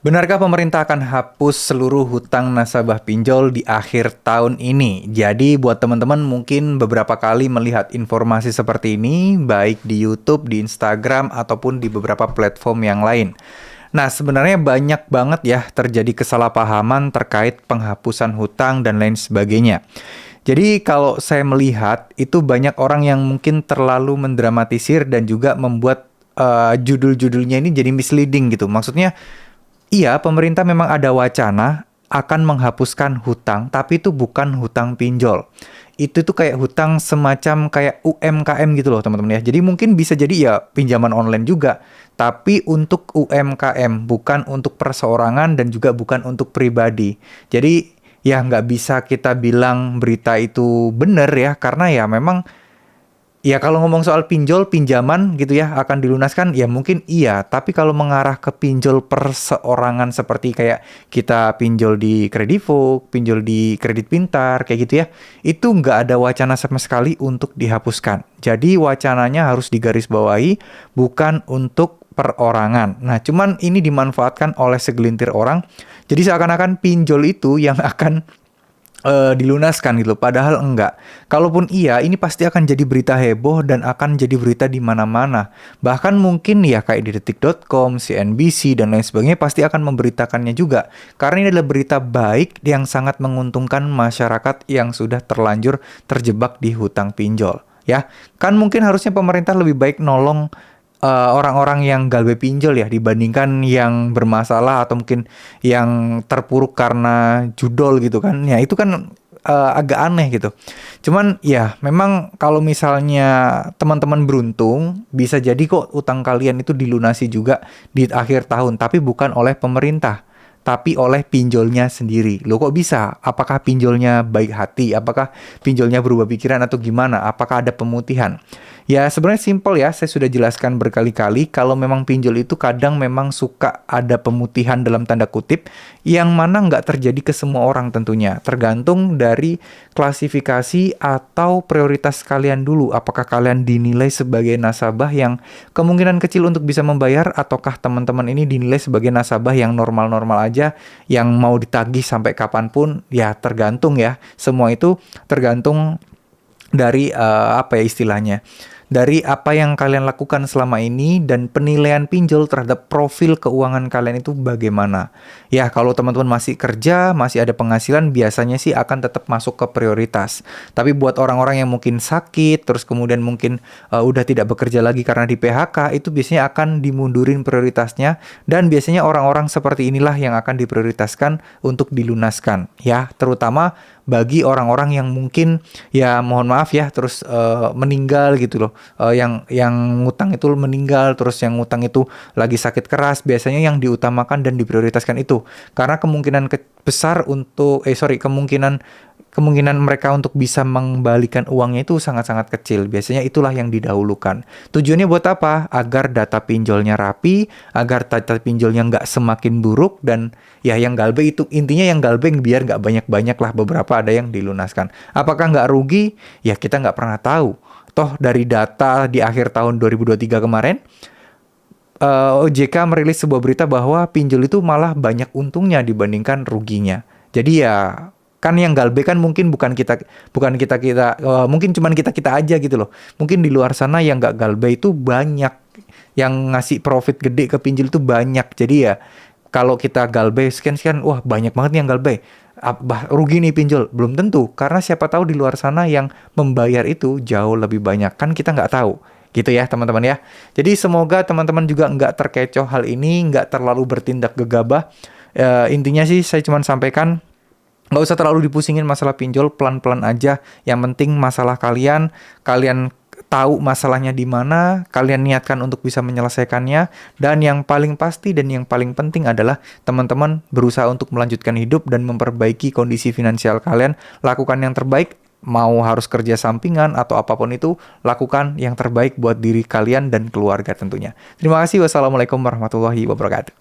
Benarkah pemerintah akan hapus seluruh hutang nasabah pinjol di akhir tahun ini? Jadi buat teman-teman mungkin beberapa kali melihat informasi seperti ini, baik di YouTube, di Instagram, ataupun di beberapa platform yang lain. Nah, sebenarnya banyak banget ya terjadi kesalahpahaman terkait penghapusan hutang dan lain sebagainya. Jadi kalau saya melihat itu banyak orang yang mungkin terlalu mendramatisir dan juga membuat judul-judulnya ini jadi misleading gitu. Maksudnya iya, pemerintah memang ada wacana akan menghapuskan hutang, tapi itu bukan hutang pinjol. Itu tuh kayak hutang semacam kayak UMKM gitu loh, teman-teman ya. Jadi mungkin bisa jadi ya pinjaman online juga, tapi untuk UMKM, bukan untuk perseorangan dan juga bukan untuk pribadi. Jadi ya nggak bisa kita bilang berita itu benar ya, karena ya memang ya kalau ngomong soal pinjol, pinjaman gitu ya akan dilunaskan ya mungkin iya, tapi kalau mengarah ke pinjol perseorangan seperti kayak kita pinjol di Kredivo, pinjol di Kredit Pintar kayak gitu ya, itu nggak ada wacana sama sekali untuk dihapuskan. Jadi wacananya harus digarisbawahi bukan untuk perorangan. Nah, cuman ini dimanfaatkan oleh segelintir orang. Jadi seakan-akan pinjol itu yang akan dilunaskan gitu, padahal enggak. Kalaupun iya, ini pasti akan jadi berita heboh dan akan jadi berita di mana-mana. Bahkan mungkin ya kayak di detik.com, CNBC dan lain sebagainya pasti akan memberitakannya juga. Karena ini adalah berita baik yang sangat menguntungkan masyarakat yang sudah terlanjur terjebak di hutang pinjol. Ya, kan mungkin harusnya pemerintah lebih baik nolong orang-orang yang galbe pinjol ya dibandingkan yang bermasalah atau mungkin yang terpuruk karena judol gitu kan. Ya itu kan agak aneh gitu. Cuman ya memang kalau misalnya teman-teman beruntung bisa jadi kok utang kalian itu dilunasi juga di akhir tahun, tapi bukan oleh pemerintah, tapi oleh pinjolnya sendiri. Loh kok bisa? Apakah pinjolnya baik hati? Apakah pinjolnya berubah pikiran atau gimana? Apakah ada pemutihan? Ya sebenarnya simpel ya, saya sudah jelaskan berkali-kali kalau memang pinjol itu kadang memang suka ada pemutihan dalam tanda kutip yang mana nggak terjadi ke semua orang tentunya. Tergantung dari klasifikasi atau prioritas kalian dulu. Apakah kalian dinilai sebagai nasabah yang kemungkinan kecil untuk bisa membayar ataukah teman-teman ini dinilai sebagai nasabah yang normal-normal aja yang mau ditagih sampai kapanpun ya tergantung ya. Semua itu tergantung dari apa ya istilahnya, dari apa yang kalian lakukan selama ini dan penilaian pinjol terhadap profil keuangan kalian itu bagaimana. Ya, kalau teman-teman masih kerja, masih ada penghasilan, biasanya sih akan tetap masuk ke prioritas. Tapi buat orang-orang yang mungkin sakit, terus kemudian mungkin udah tidak bekerja lagi karena di PHK, itu biasanya akan dimundurin prioritasnya dan biasanya orang-orang seperti inilah yang akan diprioritaskan untuk dilunaskan. Ya, terutama bagi orang-orang yang mungkin ya mohon maaf ya terus meninggal gitu loh. Yang ngutang itu meninggal, terus yang ngutang itu lagi sakit keras, biasanya yang diutamakan dan diprioritaskan itu karena kemungkinan besar untuk kemungkinan mereka untuk bisa mengembalikan uangnya itu sangat-sangat kecil. Biasanya itulah yang didahulukan. Tujuannya buat apa? Agar data pinjolnya rapi, agar data pinjolnya nggak semakin buruk, dan ya yang galbe itu, intinya yang galbe biar nggak banyak-banyak lah, beberapa ada yang dilunaskan. Apakah nggak rugi? Ya kita nggak pernah tahu. Toh dari data di akhir tahun 2023 kemarin, OJK merilis sebuah berita bahwa pinjol itu malah banyak untungnya dibandingkan ruginya. Jadi ya kan yang galbe kan mungkin bukan kita mungkin cuman kita aja gitu loh. Mungkin di luar sana yang nggak galbe itu banyak, yang ngasih profit gede ke pinjol itu banyak. Jadi ya kalau kita galbe sekian wah banyak banget nih yang galbe, rugi nih pinjol, belum tentu, karena siapa tahu di luar sana yang membayar itu jauh lebih banyak, kan kita nggak tahu gitu ya teman-teman ya. Jadi semoga teman-teman juga nggak terkecoh hal ini, nggak terlalu bertindak gegabah. Intinya sih saya cuma sampaikan nggak usah terlalu dipusingin masalah pinjol, pelan-pelan aja. Yang penting masalah kalian tahu masalahnya di mana, kalian niatkan untuk bisa menyelesaikannya, dan yang paling pasti dan yang paling penting adalah teman-teman berusaha untuk melanjutkan hidup dan memperbaiki kondisi finansial kalian. Lakukan yang terbaik, mau harus kerja sampingan atau apapun itu, lakukan yang terbaik buat diri kalian dan keluarga tentunya. Terima kasih. Wassalamualaikum warahmatullahi wabarakatuh.